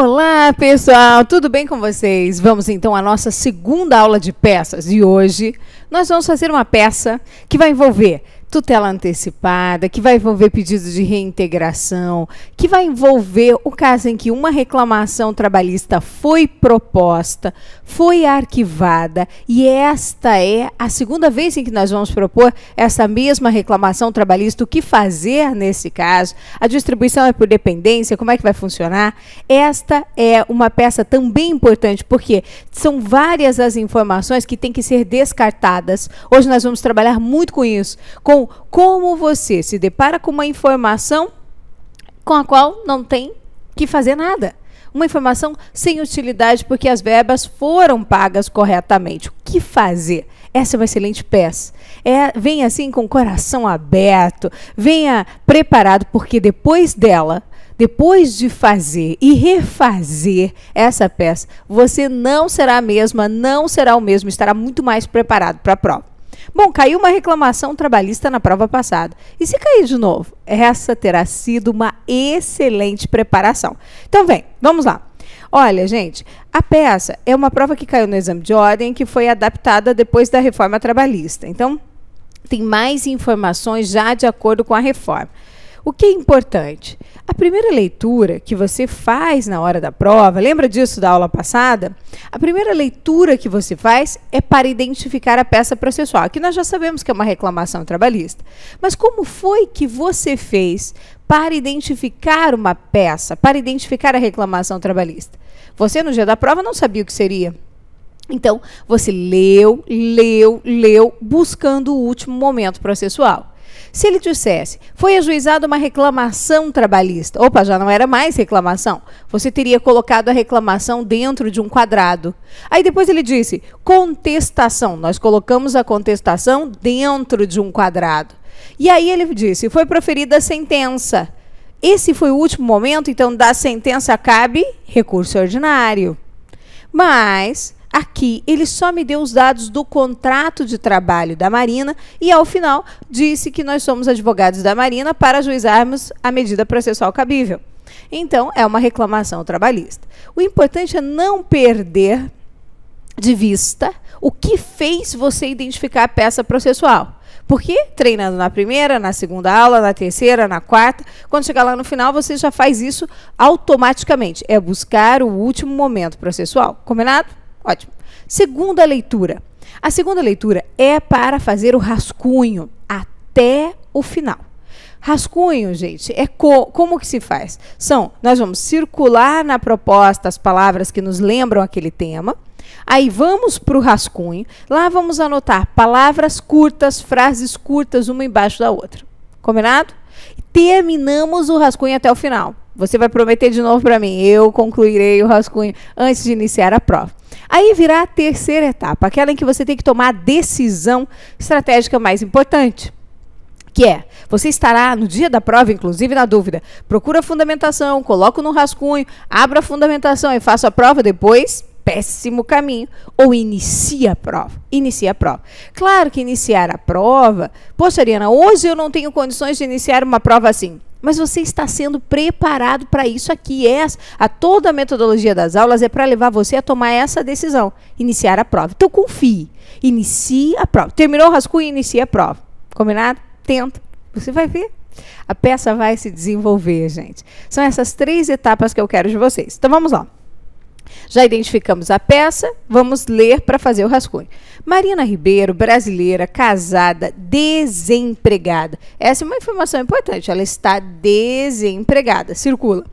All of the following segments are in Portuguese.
Olá, pessoal, tudo bem com vocês? Vamos então à nossa segunda aula de peças e hoje nós vamos fazer uma peça que vai envolver tutela antecipada, que vai envolver pedido de reintegração, que vai envolver o caso em que uma reclamação trabalhista foi proposta, foi arquivada e esta é a segunda vez em que nós vamos propor essa mesma reclamação trabalhista. O que fazer nesse caso? A distribuição é por dependência, como é que vai funcionar? Esta é uma peça também importante porque são várias as informações que têm que ser descartadas. Hoje nós vamos trabalhar muito com isso, com como você se depara com uma informação com a qual não tem que fazer nada. Uma informação sem utilidade porque as verbas foram pagas corretamente. O que fazer? Essa é uma excelente peça. Venha assim com o coração aberto, venha preparado porque depois dela, depois de fazer e refazer essa peça, você não será a mesma, não será o mesmo, estará muito mais preparado para a prova. Bom, caiu uma reclamação trabalhista na prova passada. E se cair de novo? Essa terá sido uma excelente preparação. Então, vamos lá. Olha, gente, a peça é uma prova que caiu no exame de ordem que foi adaptada depois da reforma trabalhista. Então, tem mais informações já de acordo com a reforma. O que é importante? A primeira leitura que você faz na hora da prova, lembra disso da aula passada? A primeira leitura que você faz é para identificar a peça processual. Aqui nós já sabemos que é uma reclamação trabalhista. Mas como foi que você fez para identificar uma peça, para identificar a reclamação trabalhista? Você, no dia da prova, não sabia o que seria. Então, você leu, buscando o último momento processual. Se ele dissesse, foi ajuizada uma reclamação trabalhista, opa, já não era mais reclamação, você teria colocado a reclamação dentro de um quadrado. Aí depois ele disse, contestação, nós colocamos a contestação dentro de um quadrado. E aí ele disse, foi proferida a sentença. Esse foi o último momento, então da sentença cabe recurso ordinário. Mas aqui, ele só me deu os dados do contrato de trabalho da Marina e, ao final, disse que nós somos advogados da Marina para ajuizarmos a medida processual cabível. Então, é uma reclamação trabalhista. O importante é não perder de vista o que fez você identificar a peça processual. Porque treinando na primeira, na segunda aula, na terceira, na quarta, quando chegar lá no final, você já faz isso automaticamente. É buscar o último momento processual. Combinado? Ótimo. Segunda leitura. A segunda leitura é para fazer o rascunho até o final. Rascunho, gente, é como que se faz? Nós vamos circular na proposta as palavras que nos lembram aquele tema. Aí vamos para o rascunho. Lá vamos anotar palavras curtas, frases curtas, uma embaixo da outra. Combinado? Terminamos o rascunho até o final. Você vai prometer de novo para mim, eu concluirei o rascunho antes de iniciar a prova. Aí virá a terceira etapa, aquela em que você tem que tomar a decisão estratégica mais importante, que é, você estará no dia da prova, inclusive na dúvida, procura a fundamentação, coloco no rascunho, abro a fundamentação e faço a prova depois, péssimo caminho, ou inicia a prova. Inicia a prova. Claro que iniciar a prova, poxa, Ariana, hoje eu não tenho condições de iniciar uma prova assim. Mas você está sendo preparado para isso aqui. Toda a metodologia das aulas é para levar você a tomar essa decisão, iniciar a prova. Então, confie. Inicie a prova. Terminou o rascunho, inicia a prova. Combinado? Tenta. Você vai ver. A peça vai se desenvolver, gente. São essas 3 etapas que eu quero de vocês. Então, vamos lá. Já identificamos a peça, vamos ler para fazer o rascunho. Marina Ribeiro, brasileira, casada, desempregada. Essa é uma informação importante, ela está desempregada. Circula.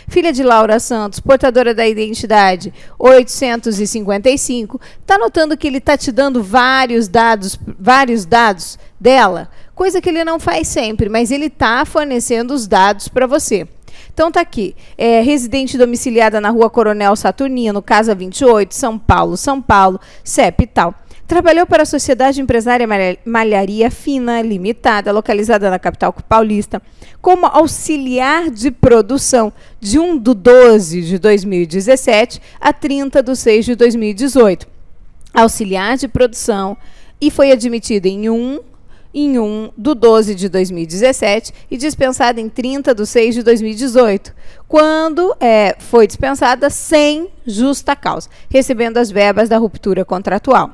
Filha de Laura Santos, portadora da identidade 855. Está notando que ele está te dando vários dados dela? Coisa que ele não faz sempre, mas ele está fornecendo os dados para você. Então, está aqui, residente domiciliada na Rua Coronel Saturnino, Casa 28, São Paulo, CEP e tal. Trabalhou para a Sociedade Empresária Malharia Fina Limitada, localizada na capital paulista, como auxiliar de produção de 1/12 de 2017 a 30/6 de 2018. Auxiliar de produção e foi admitido em 1/12 de 2017 e dispensada em 30/6 de 2018, quando foi dispensada sem justa causa, recebendo as verbas da ruptura contratual.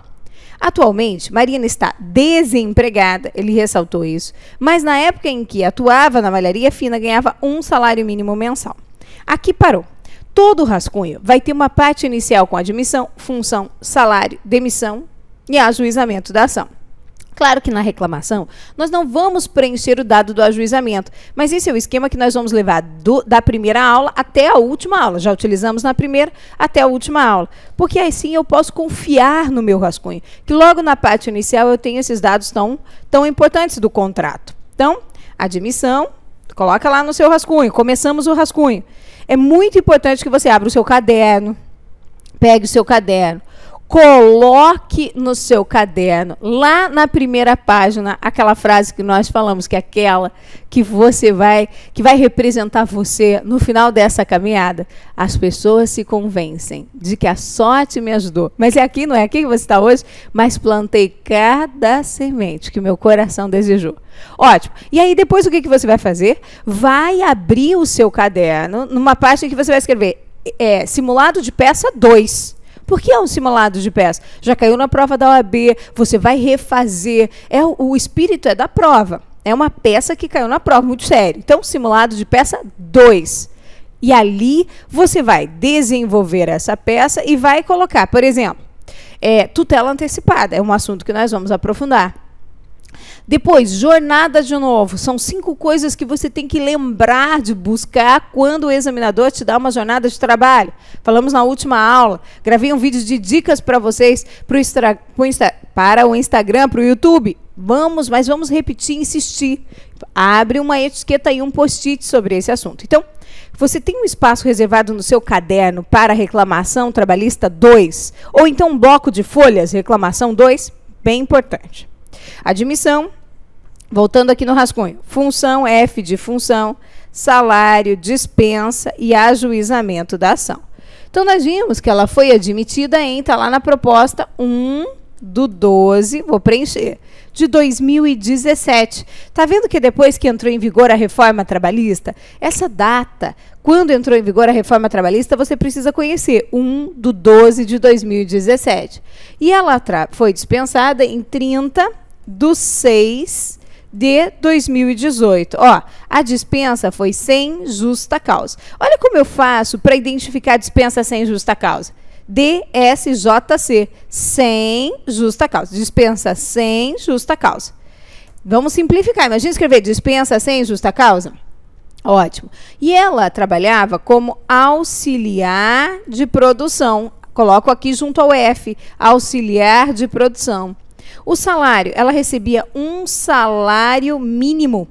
Atualmente, Marina está desempregada, ele ressaltou isso, mas na época em que atuava na malharia fina, ganhava um salário mínimo mensal. Aqui parou. Todo rascunho vai ter uma parte inicial com admissão, função, salário, demissão e ajuizamento da ação. Claro que na reclamação, nós não vamos preencher o dado do ajuizamento, mas esse é o esquema que nós vamos levar da primeira aula até a última aula. Já utilizamos na primeira até a última aula, porque assim eu posso confiar no meu rascunho, que logo na parte inicial eu tenho esses dados tão importantes do contrato. Então, admissão, coloca lá no seu rascunho, começamos o rascunho. É muito importante que você abra o seu caderno, pegue o seu caderno, coloque no seu caderno, lá na primeira página, aquela frase que nós falamos, que é aquela que vai representar você no final dessa caminhada. As pessoas se convencem de que a sorte me ajudou. Mas não é aqui que você está hoje, mas plantei cada semente que o meu coração desejou. Ótimo. E aí depois o que você vai fazer? Vai abrir o seu caderno numa página que você vai escrever simulado de peça 2. Por que é um simulado de peça? Já caiu na prova da OAB, você vai refazer. O espírito é da prova. É uma peça que caiu na prova, muito sério. Então, simulado de peça 2. E ali você vai desenvolver essa peça e vai colocar, por exemplo, tutela antecipada. É um assunto que nós vamos aprofundar. Depois, jornada de novo. São 5 coisas que você tem que lembrar de buscar quando o examinador te dá uma jornada de trabalho. Falamos na última aula. Gravei um vídeo de dicas para vocês para o Instagram, para o YouTube. Mas vamos repetir, insistir. Abre uma etiqueta e um post-it sobre esse assunto. Então, você tem um espaço reservado no seu caderno para reclamação trabalhista 2? Ou então um bloco de folhas, reclamação 2? Bem importante. Admissão, voltando aqui no rascunho, função, F de função, salário, dispensa e ajuizamento da ação. Então, nós vimos que ela foi admitida está lá na proposta 1/12, vou preencher, de 2017. Está vendo que depois que entrou em vigor a reforma trabalhista, essa data, quando entrou em vigor a reforma trabalhista, você precisa conhecer 1/12 de 2017. E ela foi dispensada em 30/6 de 2018. A dispensa foi sem justa causa. Olha como eu faço para identificar a dispensa sem justa causa. DSJC, sem justa causa. Dispensa sem justa causa. Vamos simplificar. Imagina escrever dispensa sem justa causa. Ótimo. E ela trabalhava como auxiliar de produção. Coloco aqui junto ao F, auxiliar de produção. O salário, ela recebia um salário mínimo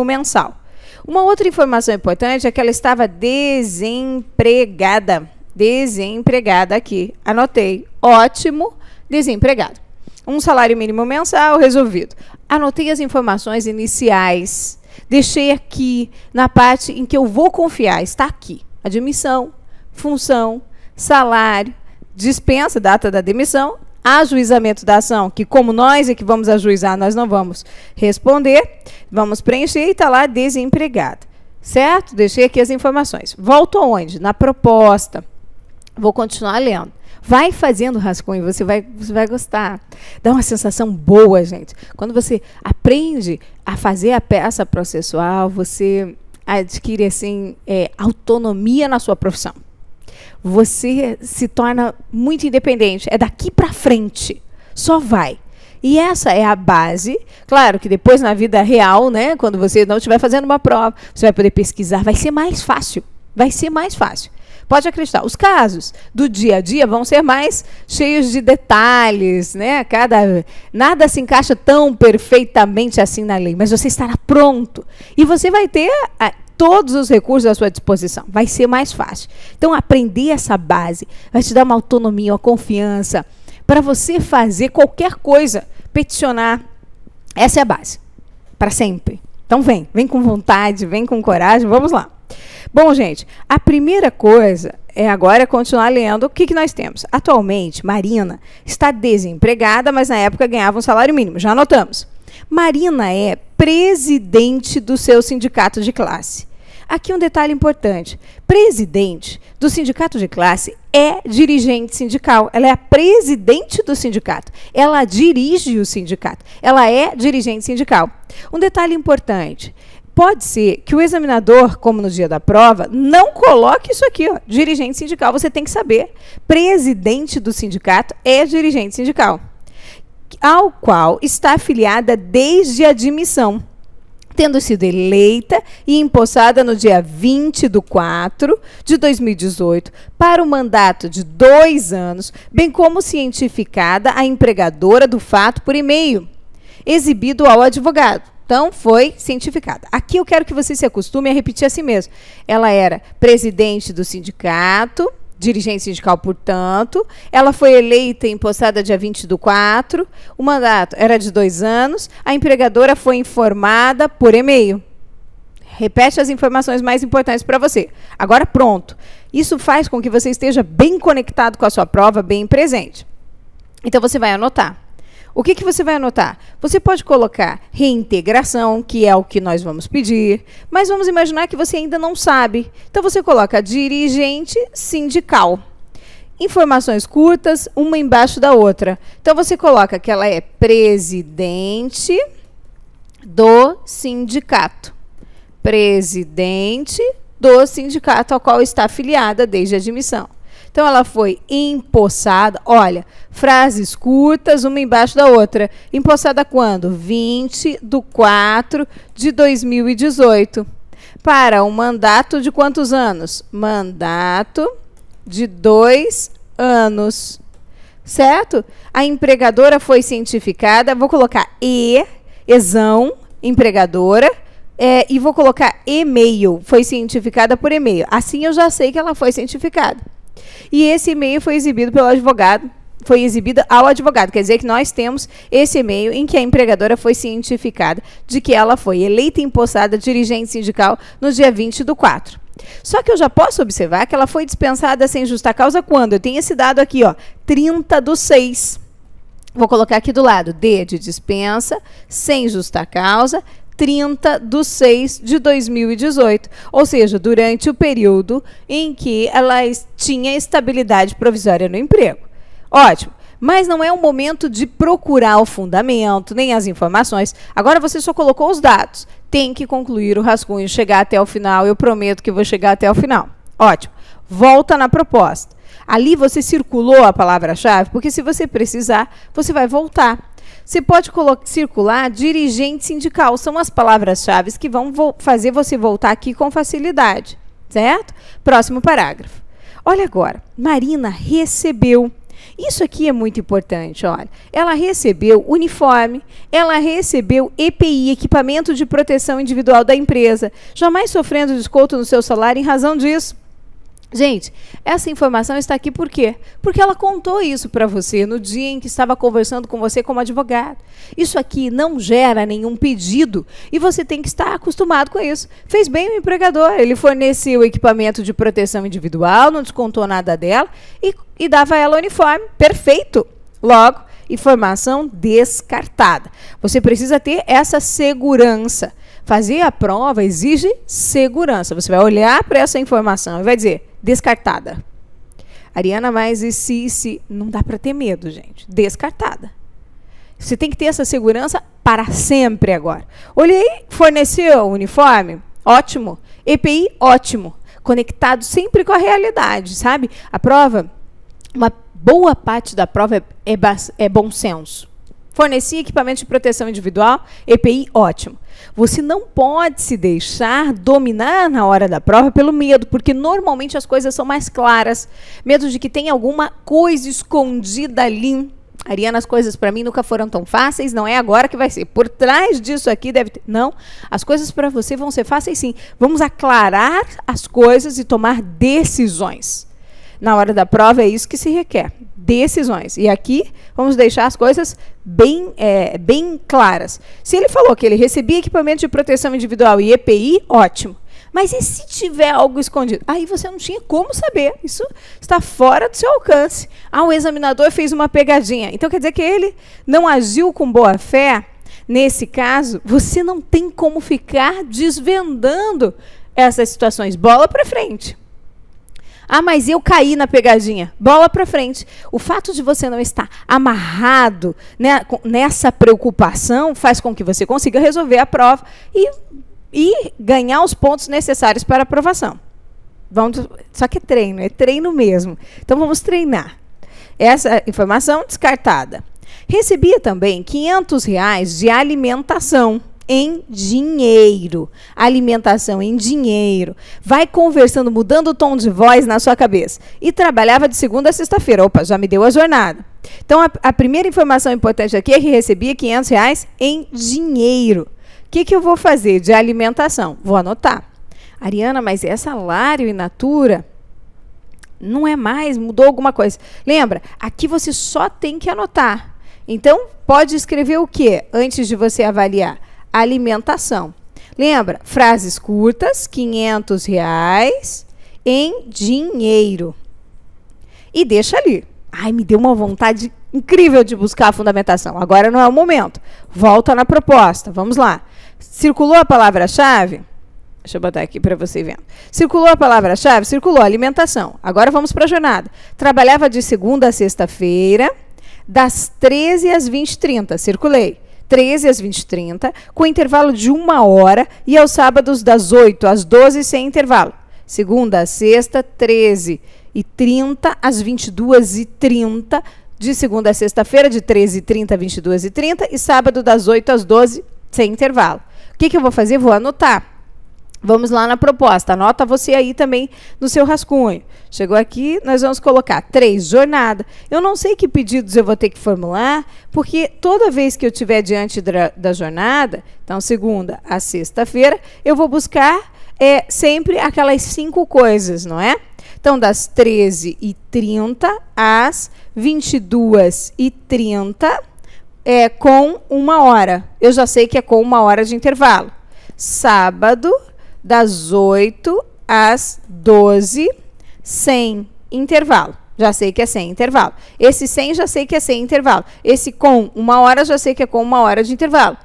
mensal. Uma outra informação importante é que ela estava desempregada. Desempregada aqui, anotei. Ótimo, desempregada. Um salário mínimo mensal, resolvido. Anotei as informações iniciais. Deixei aqui na parte em que eu vou confiar. Está aqui. Admissão, função, salário, dispensa, data da demissão, ajuizamento da ação, que como nós é que vamos ajuizar, nós não vamos responder, vamos preencher e está lá desempregada. Certo? Deixei aqui as informações. Volto aonde? Na proposta. Vou continuar lendo. Vai fazendo rascunho, você vai gostar. Dá uma sensação boa, gente. Quando você aprende a fazer a peça processual, você adquire assim, autonomia na sua profissão. Você se torna muito independente. É daqui para frente. Só vai. E essa é a base. Claro que depois na vida real, né, quando você não estiver fazendo uma prova, você vai poder pesquisar. Vai ser mais fácil. Vai ser mais fácil. Pode acreditar. Os casos do dia a dia vão ser mais cheios de detalhes, né? Nada se encaixa tão perfeitamente assim na lei, mas você estará pronto. E você vai ter todos os recursos à sua disposição. Vai ser mais fácil. Então, aprender essa base vai te dar uma autonomia, uma confiança para você fazer qualquer coisa, peticionar. Essa é a base, para sempre. Então, vem com vontade, vem com coragem, vamos lá. Bom, gente, a primeira coisa agora é continuar lendo. O que nós temos? Atualmente, Marina está desempregada, mas na época ganhava um salário mínimo. Já anotamos. Marina é presidente do seu sindicato de classe. Aqui um detalhe importante. Presidente do sindicato de classe é dirigente sindical. Ela é a presidente do sindicato. Ela dirige o sindicato. Ela é dirigente sindical. Um detalhe importante. Pode ser que o examinador, como no dia da prova, não coloque isso aqui, ó, dirigente sindical. Você tem que saber. Presidente do sindicato é dirigente sindical, ao qual está afiliada desde a admissão, tendo sido eleita e empossada no dia 20/4/2018 para o mandato de 2 anos, bem como cientificada a empregadora do fato por e-mail, exibido ao advogado. Então, foi cientificada. Aqui eu quero que você se acostume a repetir a si mesmo. Ela era presidente do sindicato, dirigente sindical, portanto. Ela foi eleita e empossada dia 20/4. O mandato era de 2 anos. A empregadora foi informada por e-mail. Repete as informações mais importantes para você. Agora, pronto. Isso faz com que você esteja bem conectado com a sua prova, bem presente. Então, você vai anotar. O que você vai anotar? Você pode colocar reintegração, que é o que nós vamos pedir, mas vamos imaginar que você ainda não sabe. Então, você coloca dirigente sindical. Informações curtas, uma embaixo da outra. Então, você coloca que ela é presidente do sindicato. Presidente do sindicato ao qual está afiliada desde a admissão. Então, ela foi empossada, olha, frases curtas, uma embaixo da outra. Empossada quando? 20/4/2018. Para um mandato de quantos anos? Mandato de 2 anos. Certo? A empregadora foi cientificada, vou colocar exão, empregadora, e vou colocar e-mail, foi cientificada por e-mail. Assim eu já sei que ela foi cientificada. E esse e-mail foi exibido pelo advogado, foi exibido ao advogado. Quer dizer que nós temos esse e-mail em que a empregadora foi cientificada de que ela foi eleita e empossada dirigente sindical no dia 20/4. Só que eu já posso observar que ela foi dispensada sem justa causa quando? Eu tenho esse dado aqui, ó, 30/6. Vou colocar aqui do lado, D de dispensa, sem justa causa, 30/6/2018, ou seja, durante o período em que ela tinha estabilidade provisória no emprego. Ótimo, mas não é o momento de procurar o fundamento, nem as informações. Agora você só colocou os dados. Tem que concluir o rascunho, chegar até o final. Eu prometo que vou chegar até o final. Ótimo, volta na proposta. Ali você circulou a palavra-chave, porque se você precisar, você vai voltar. Você pode circular dirigente sindical. São as palavras-chave que vão fazer você voltar aqui com facilidade. Certo? Próximo parágrafo. Olha agora. Marina recebeu. Isso aqui é muito importante, olha. Ela recebeu uniforme, ela recebeu EPI, equipamento de proteção individual da empresa, jamais sofrendo desconto no seu salário em razão disso. Gente, essa informação está aqui por quê? Porque ela contou isso para você no dia em que estava conversando com você como advogado. Isso aqui não gera nenhum pedido e você tem que estar acostumado com isso. Fez bem o empregador, ele forneceu equipamento de proteção individual, não descontou nada dela e dava a ela o uniforme. Perfeito! Logo, informação descartada. Você precisa ter essa segurança. Fazer a prova exige segurança. Você vai olhar para essa informação e vai dizer, descartada. Ariana, mas e se não dá para ter medo, gente. Descartada. Você tem que ter essa segurança para sempre agora. Olhei, forneceu o uniforme? Ótimo. EPI? Ótimo. Conectado sempre com a realidade, sabe? A prova, uma boa parte da prova é bom senso. Fornecer equipamento de proteção individual, EPI, ótimo. Você não pode se deixar dominar na hora da prova pelo medo, porque normalmente as coisas são mais claras. Medo de que tenha alguma coisa escondida ali. Ariana, as coisas para mim nunca foram tão fáceis, não é agora que vai ser. Por trás disso aqui deve ter... Não, as coisas para você vão ser fáceis sim. Vamos aclarar as coisas e tomar decisões. Na hora da prova é isso que se requer, decisões. E aqui vamos deixar as coisas bem claras. Se ele falou que ele recebia equipamento de proteção individual e EPI, ótimo. Mas e se tiver algo escondido? Aí você não tinha como saber. Isso está fora do seu alcance. Ah, o examinador fez uma pegadinha. Então quer dizer que ele não agiu com boa fé? Nesse caso, você não tem como ficar desvendando essas situações? Bola para frente. Ah, mas eu caí na pegadinha. Bola para frente. O fato de você não estar amarrado, né, nessa preocupação faz com que você consiga resolver a prova e ganhar os pontos necessários para a aprovação. Só que é treino mesmo. Então vamos treinar. Essa informação descartada. Recebia também R$500 de alimentação em dinheiro. Alimentação em dinheiro. Vai conversando, mudando o tom de voz na sua cabeça. E trabalhava de segunda a sexta-feira. Opa, já me deu a jornada. Então, a primeira informação importante aqui é que recebia R$500 em dinheiro. O que eu vou fazer de alimentação? Vou anotar. Ariana, mas é salário in natura? Não é mais, mudou alguma coisa. Lembra, aqui você só tem que anotar. Então, pode escrever o quê antes de você avaliar? Alimentação. Lembra, frases curtas, R$500 em dinheiro. E deixa ali. Ai, me deu uma vontade incrível de buscar a fundamentação. Agora não é o momento. Volta na proposta. Vamos lá. Circulou a palavra-chave? Deixa eu botar aqui para você ver. Circulou a palavra-chave? Circulou alimentação. Agora vamos para a jornada. Trabalhava de segunda a sexta-feira, das 13 às 20h30. Circulei. 13 às 20h30, com intervalo de 1 hora, e aos sábados das 8 às 12 sem intervalo. Segunda a sexta, 13h30 às 22h30, de segunda a sexta-feira, de 13h30 a 22h30, e sábado das 8 às 12 sem intervalo. O que eu vou fazer? Vou anotar. Vamos lá na proposta. Anota você aí também no seu rascunho. Chegou aqui, nós vamos colocar 3, jornada. Eu não sei que pedidos eu vou ter que formular, porque toda vez que eu estiver diante da jornada, então segunda a sexta-feira, eu vou buscar sempre aquelas 5 coisas, não é? Então, das 13h30 às 22h30, com 1 hora. Eu já sei que é com 1 hora de intervalo. Sábado, das 8 às 12, sem intervalo. Já sei que é sem intervalo. Esse sem, já sei que é sem intervalo. Esse com 1 hora, já sei que é com 1 hora de intervalo.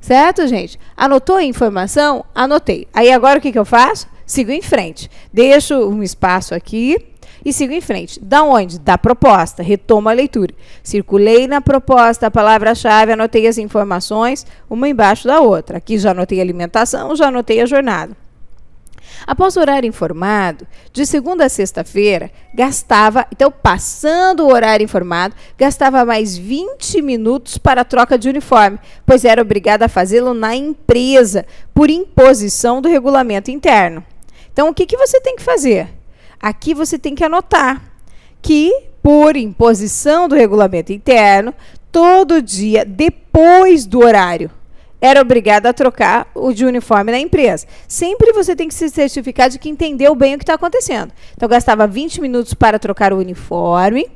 Certo, gente? Anotou a informação? Anotei. Aí, agora, o que eu faço? Sigo em frente. Deixo um espaço aqui e sigo em frente. Da onde? Da proposta. Retomo a leitura. Circulei na proposta a palavra-chave, anotei as informações, uma embaixo da outra. Aqui já anotei a alimentação, já anotei a jornada. Após o horário informado, de segunda a sexta-feira, gastava, então, passando o horário informado, gastava mais 20 minutos para a troca de uniforme, pois era obrigada a fazê-lo na empresa, por imposição do regulamento interno. Então, o que você tem que fazer? Aqui você tem que anotar que, por imposição do regulamento interno, todo dia, depois do horário, era obrigado a trocar o de uniforme na empresa. Sempre você tem que se certificar de que entendeu bem o que está acontecendo. Então, gastava 20 minutos para trocar o uniforme,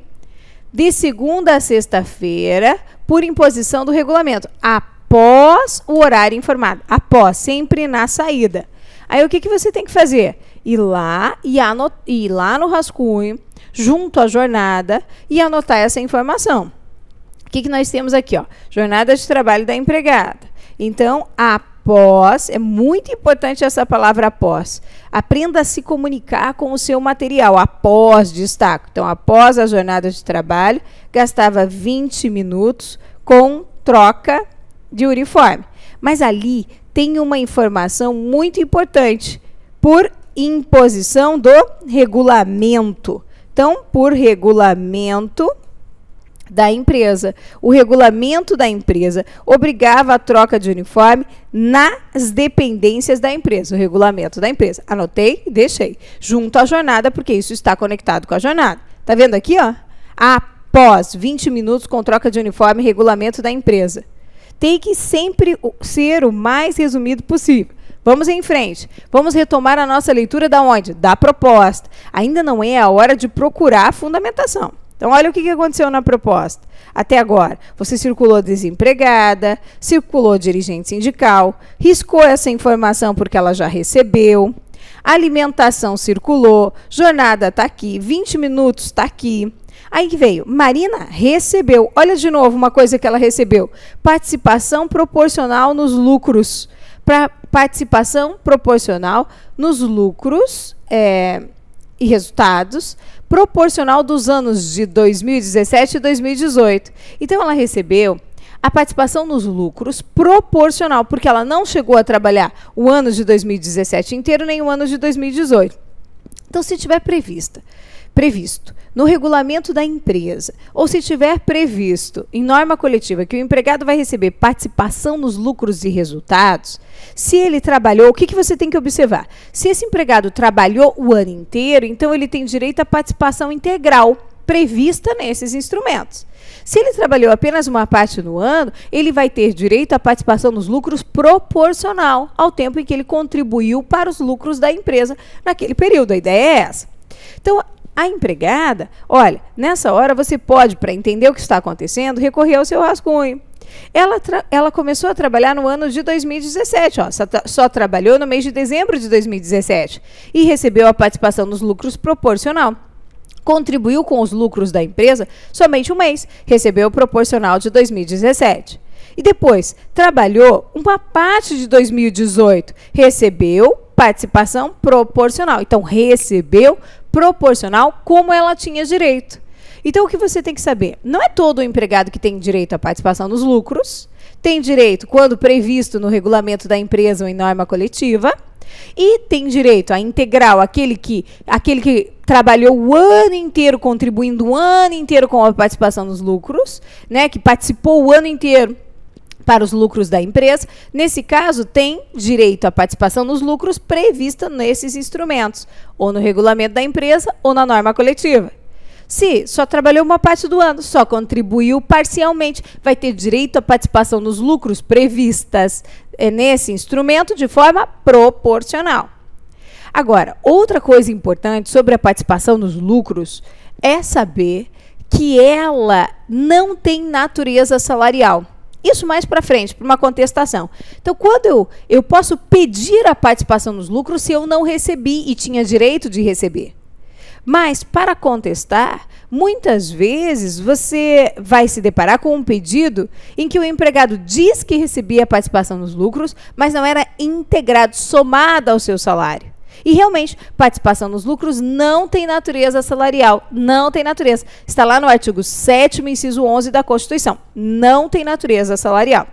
de segunda a sexta-feira, por imposição do regulamento, após o horário informado. Após, sempre na saída. Aí, o que você tem que fazer? Ir lá no rascunho, junto à jornada, e anotar essa informação. O que nós temos aqui? Ó? Jornada de trabalho da empregada. Então, após, é muito importante essa palavra após. Aprenda a se comunicar com o seu material. Após, destaco. Então, após a jornada de trabalho, gastava 20 minutos com troca de uniforme. Mas ali tem uma informação muito importante. Por imposição do regulamento. Então, por regulamento da empresa. O regulamento da empresa obrigava a troca de uniforme nas dependências da empresa. O regulamento da empresa. Anotei e deixei. Junto à jornada, porque isso está conectado com a jornada. Tá vendo aqui, ó? Após 20 minutos com troca de uniforme, regulamento da empresa. Tem que sempre ser o mais resumido possível. Vamos em frente. Vamos retomar a nossa leitura da onde? Da proposta. Ainda não é a hora de procurar a fundamentação. Então, olha o que aconteceu na proposta. Até agora, você circulou desempregada, circulou dirigente sindical, riscou essa informação porque ela já recebeu, alimentação circulou, jornada está aqui, 20 minutos está aqui. Aí veio, Marina recebeu, olha de novo uma coisa que ela recebeu, participação proporcional nos lucros, para participação proporcional nos lucros e resultados, proporcional dos anos de 2017 e 2018. Então, ela recebeu a participação nos lucros proporcional, porque ela não chegou a trabalhar o ano de 2017 inteiro, nem o ano de 2018. Então, se tiver previsto no regulamento da empresa, ou se tiver previsto em norma coletiva que o empregado vai receber participação nos lucros e resultados, se ele trabalhou, o que você tem que observar? Se esse empregado trabalhou o ano inteiro, então ele tem direito à participação integral prevista nesses instrumentos. Se ele trabalhou apenas uma parte no ano, ele vai ter direito à participação nos lucros proporcional ao tempo em que ele contribuiu para os lucros da empresa naquele período. A ideia é essa. Então, a empregada, olha, nessa hora você pode, para entender o que está acontecendo, recorrer ao seu rascunho. Ela começou a trabalhar no ano de 2017, só trabalhou no mês de dezembro de 2017 e recebeu a participação nos lucros proporcional. Contribuiu com os lucros da empresa somente um mês, recebeu o proporcional de 2017. E depois, trabalhou uma parte de 2018, recebeu participação proporcional. Então, recebeu proporcional como ela tinha direito. Então, o que você tem que saber? Não é todo o empregado que tem direito à participação nos lucros, tem direito quando previsto no regulamento da empresa ou em norma coletiva, e tem direito à integral, aquele que trabalhou o ano inteiro, contribuindo o ano inteiro com a participação nos lucros, né, que participou o ano inteiro para os lucros da empresa. Nesse caso, tem direito à participação nos lucros prevista nesses instrumentos, ou no regulamento da empresa, ou na norma coletiva. Se só trabalhou uma parte do ano, só contribuiu parcialmente, vai ter direito à participação nos lucros previstas nesse instrumento de forma proporcional. Agora, outra coisa importante sobre a participação nos lucros é saber que ela não tem natureza salarial. Isso mais para frente, para uma contestação. Então, quando eu posso pedir a participação nos lucros se eu não recebi e tinha direito de receber. Mas, para contestar, muitas vezes você vai se deparar com um pedido em que o empregado diz que recebia a participação nos lucros, mas não era integrado, somada ao seu salário. E, realmente, participação nos lucros não tem natureza salarial, não tem natureza. Está lá no artigo 7º, inciso 11 da Constituição. Não tem natureza salarial.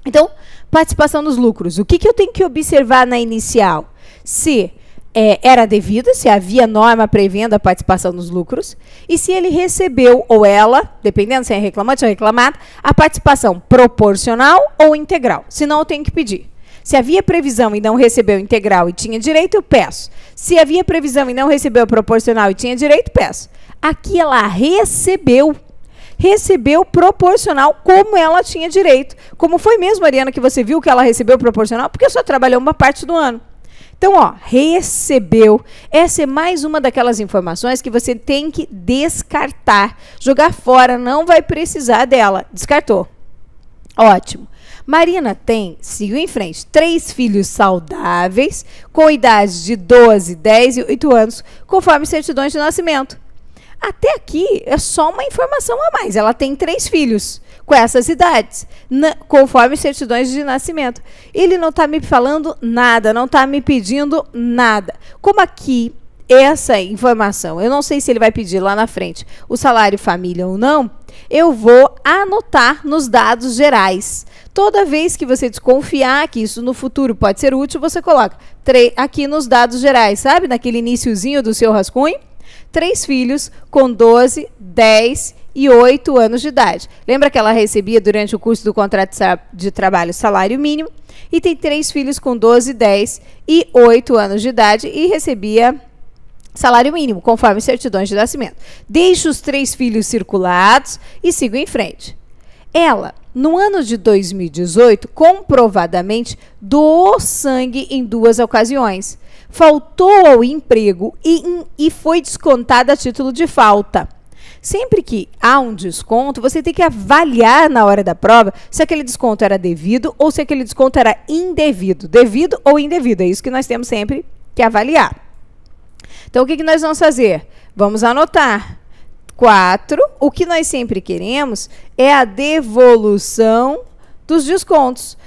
Então, participação nos lucros. O que eu tenho que observar na inicial? Se era devida, se havia norma prevendo a participação nos lucros, e se ele recebeu, ou ela, dependendo se é reclamante ou reclamada, a participação proporcional ou integral. Senão, eu tenho que pedir. Se havia previsão e não recebeu integral e tinha direito, eu peço. Se havia previsão e não recebeu proporcional e tinha direito, peço. Aqui ela recebeu proporcional como ela tinha direito. Como foi mesmo, Mariana, que você viu que ela recebeu proporcional? Porque só trabalhou uma parte do ano. Então, recebeu. Essa é mais uma daquelas informações que você tem que descartar. Jogar fora, não vai precisar dela. Descartou. Ótimo. Marina seguiu em frente, 3 filhos saudáveis, com idades de 12, 10 e 8 anos, conforme certidões de nascimento. Até aqui é só uma informação a mais. Ela tem 3 filhos com essas idades, conforme certidões de nascimento. Ele não está me falando nada, não está me pedindo nada. Como aqui, essa informação, eu não sei se ele vai pedir lá na frente o salário família ou não, eu vou anotar nos dados gerais. Toda vez que você desconfiar que isso no futuro pode ser útil, você coloca aqui nos dados gerais, sabe? Naquele iniciozinho do seu rascunho. 3 filhos com 12, 10 e 8 anos de idade. Lembra que ela recebia durante o curso do contrato de trabalho salário mínimo? E tem 3 filhos com 12, 10 e 8 anos de idade e recebia salário mínimo, conforme certidões de nascimento. Deixe os 3 filhos circulados e siga em frente. Ela, no ano de 2018, comprovadamente doou sangue em 2 ocasiões. Faltou ao emprego e foi descontada a título de falta. Sempre que há um desconto, você tem que avaliar na hora da prova se aquele desconto era devido ou se aquele desconto era indevido. Devido ou indevido, é isso que nós temos sempre que avaliar. Então, o que nós vamos fazer? Vamos anotar. 4, o que nós sempre queremos é a devolução dos descontos.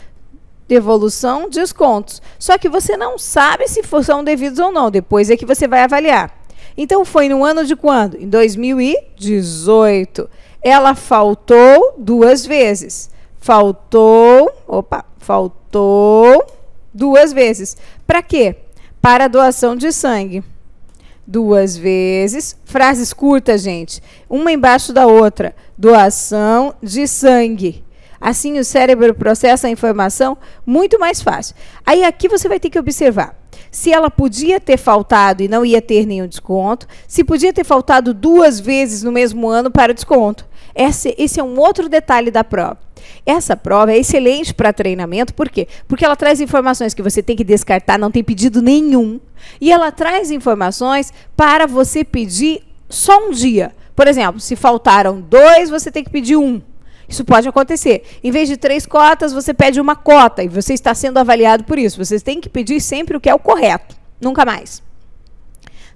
devolução, descontos. Só que você não sabe se são devidos ou não, depois é que você vai avaliar. Então, foi no ano de quando? Em 2018. Ela faltou 2 vezes. Faltou 2 vezes. Para quê? Para a doação de sangue. 2 vezes. Frases curtas, gente. Uma embaixo da outra. Doação de sangue. Assim, o cérebro processa a informação muito mais fácil. Aí, aqui você vai ter que observar se ela podia ter faltado e não ia ter nenhum desconto, se podia ter faltado 2 vezes no mesmo ano para desconto. Esse é um outro detalhe da prova. Essa prova é excelente para treinamento, por quê? Porque ela traz informações que você tem que descartar, não tem pedido nenhum, e ela traz informações para você pedir só um dia. Por exemplo, se faltaram 2, você tem que pedir 1. Isso pode acontecer. Em vez de 3 cotas, você pede 1 cota e você está sendo avaliado por isso. Vocês têm que pedir sempre o que é o correto, nunca mais.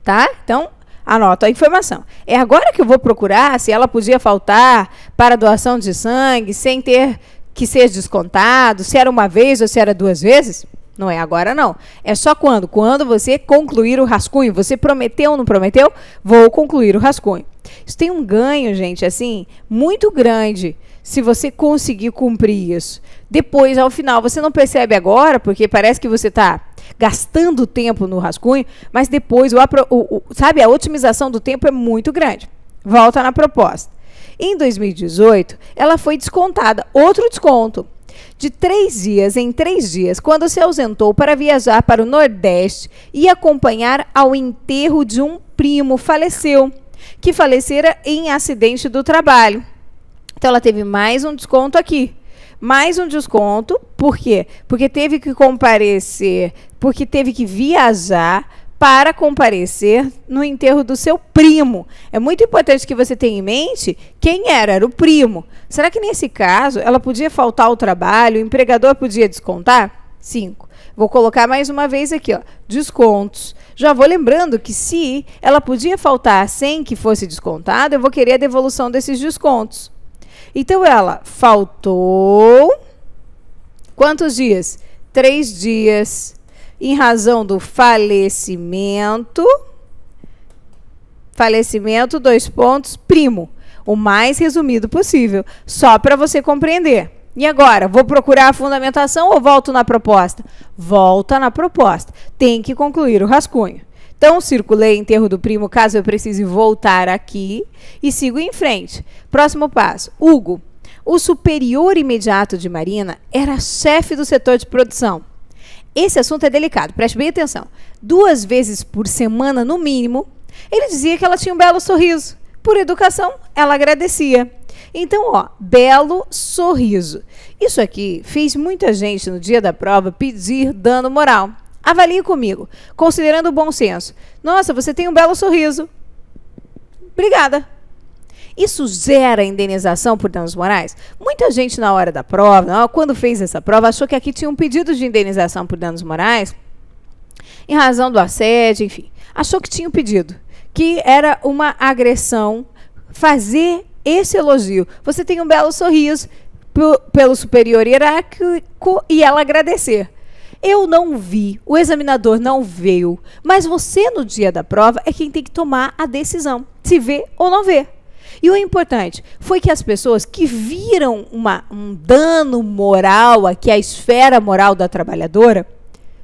Tá? Então, anota a informação. É agora que eu vou procurar se ela podia faltar para doação de sangue sem ter que ser descontado, se era 1 vez ou se era 2 vezes. Não é agora, não. É só quando? Quando você concluir o rascunho. Você prometeu ou não prometeu? Vou concluir o rascunho. Isso tem um ganho, gente, assim, muito grande, se você conseguir cumprir isso. Depois, ao final, você não percebe agora, porque parece que você está gastando tempo no rascunho, mas depois, sabe, a otimização do tempo é muito grande. Volta na proposta. Em 2018, ela foi descontada. Outro desconto. De 3 dias em 3 dias, quando se ausentou para viajar para o Nordeste e acompanhar ao enterro de um primo que falecera em acidente do trabalho. Então, ela teve mais um desconto aqui. Mais um desconto, por quê? Porque teve que comparecer, porque teve que viajar para comparecer no enterro do seu primo. É muito importante que você tenha em mente quem era o primo. Será que nesse caso ela podia faltar ao trabalho, o empregador podia descontar? 5. Vou colocar mais uma vez aqui, ó, descontos. Já vou lembrando que se ela podia faltar sem que fosse descontado, eu vou querer a devolução desses descontos. Então, ela faltou quantos dias? 3 dias. Em razão do falecimento, 2 pontos, primo. O mais resumido possível, só para você compreender. E agora, vou procurar a fundamentação ou volto na proposta? Volta na proposta. Tem que concluir o rascunho. Então, circulei enterro do primo, caso eu precise voltar aqui, e sigo em frente. Próximo passo. Hugo, o superior imediato de Marina, era chefe do setor de produção. Esse assunto é delicado, preste bem atenção. 2 vezes por semana, no mínimo, ele dizia que ela tinha um belo sorriso. Por educação, ela agradecia. Então, ó, belo sorriso. Isso aqui fez muita gente no dia da prova pedir dano moral. Avalie comigo, considerando o bom senso. Nossa, você tem um belo sorriso. Obrigada. Isso gera indenização por danos morais? Muita gente na hora da prova, quando fez essa prova, achou que aqui tinha um pedido de indenização por danos morais, em razão do assédio, enfim. Achou que tinha um pedido, que era uma agressão, fazer esse elogio. Você tem um belo sorriso pelo superior hierárquico e ela agradecer. Eu não vi, o examinador não veio, mas você no dia da prova é quem tem que tomar a decisão, se vê ou não vê. E o importante foi que as pessoas que viram um dano moral, aqui a esfera moral da trabalhadora,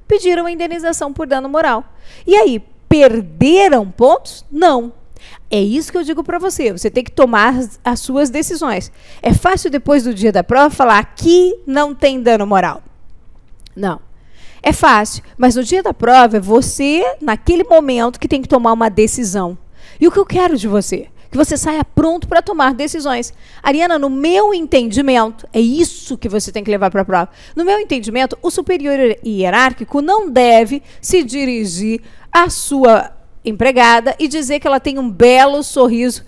pediram a indenização por dano moral. E aí, perderam pontos? Não. É isso que eu digo para você. Você tem que tomar as suas decisões. É fácil depois do dia da prova falar aqui não tem dano moral. Não. É fácil, mas no dia da prova é você, naquele momento, que tem que tomar uma decisão. E o que eu quero de você? Que você saia pronto para tomar decisões. Ariana, no meu entendimento, é isso que você tem que levar para a prova. No meu entendimento, o superior hierárquico não deve se dirigir à sua empregada e dizer que ela tem um belo sorriso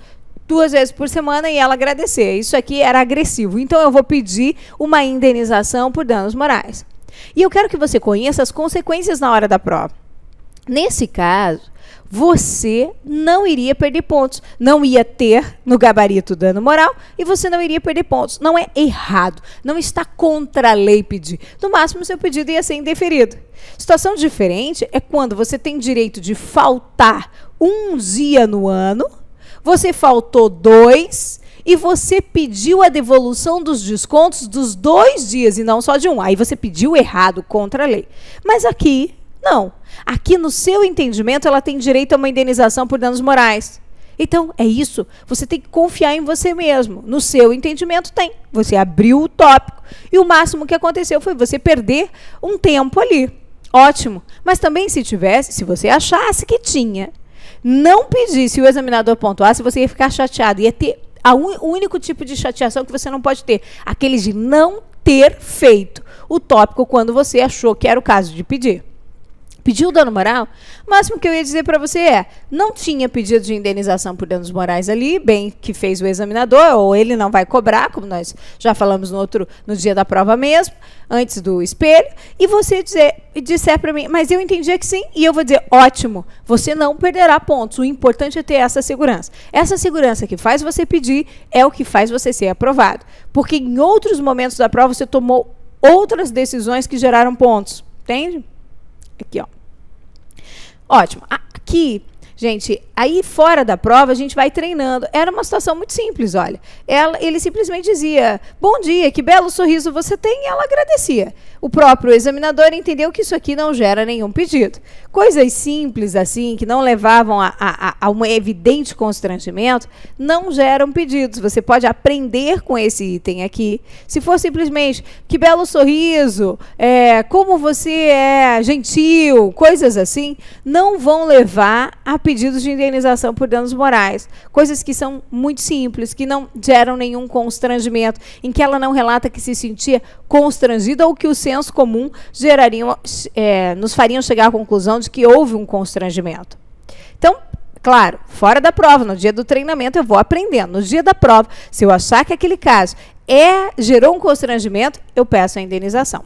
2 vezes por semana e ela agradecer. Isso aqui era agressivo. Então, eu vou pedir uma indenização por danos morais. E eu quero que você conheça as consequências na hora da prova. Nesse caso, você não iria perder pontos. Não ia ter no gabarito dano moral e você não iria perder pontos. Não é errado, não está contra a lei pedir. No máximo, seu pedido ia ser indeferido. Situação diferente é quando você tem direito de faltar um dia no ano, você faltou 2 e você pediu a devolução dos descontos dos 2 dias e não só de um. Aí você pediu errado, contra a lei. Mas aqui, não. Aqui, no seu entendimento, ela tem direito a uma indenização por danos morais. Então, é isso. Você tem que confiar em você mesmo. No seu entendimento, tem. Você abriu o tópico e o máximo que aconteceu foi você perder um tempo ali. Ótimo. Mas também, se você achasse que tinha, não pedisse o examinador pontuasse, você ia ficar chateado. Ia ter o único tipo de chateação que você não pode ter, aquele de não ter feito o tópico quando você achou que era o caso de pedir. Pediu dano moral? O máximo que eu ia dizer para você é, não tinha pedido de indenização por danos morais ali, bem que fez o examinador, ou ele não vai cobrar, como nós já falamos no dia da prova mesmo, antes do espelho, e você disser para mim, mas eu entendia que sim, e eu vou dizer, ótimo, você não perderá pontos, o importante é ter essa segurança. Essa segurança que faz você pedir é o que faz você ser aprovado, porque em outros momentos da prova você tomou outras decisões que geraram pontos, entende? Aqui, ó. Ótimo. Aqui, gente, aí fora da prova, a gente vai treinando. Era uma situação muito simples, olha. Ele simplesmente dizia, bom dia, que belo sorriso você tem, e ela agradecia. O próprio examinador entendeu que isso aqui não gera nenhum pedido. Coisas simples assim, que não levavam a um evidente constrangimento, não geram pedidos. Você pode aprender com esse item aqui. Se for simplesmente, que belo sorriso, como você é gentil, coisas assim, não vão levar a pedidos de indenização por danos morais. Coisas que são muito simples, que não geram nenhum constrangimento, em que ela não relata que se sentia constrangida ou que o senso comum nos fariam chegar à conclusão de que houve um constrangimento. Então, claro, fora da prova, no dia do treinamento eu vou aprendendo. No dia da prova, se eu achar que aquele caso gerou um constrangimento, eu peço a indenização.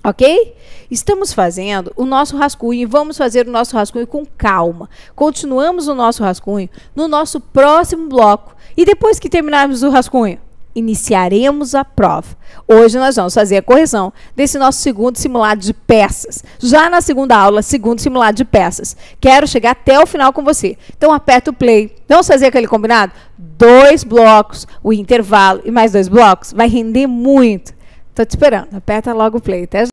Ok? Estamos fazendo o nosso rascunho e vamos fazer o nosso rascunho com calma. Continuamos o nosso rascunho no nosso próximo bloco. E depois que terminarmos o rascunho, iniciaremos a prova. Hoje nós vamos fazer a correção desse nosso segundo simulado de peças. Já na segunda aula, segundo simulado de peças. Quero chegar até o final com você. Então aperta o play. Vamos fazer aquele combinado? 2 blocos, o intervalo e mais 2 blocos. Vai render muito. Tô te esperando. Aperta logo o play. Até já.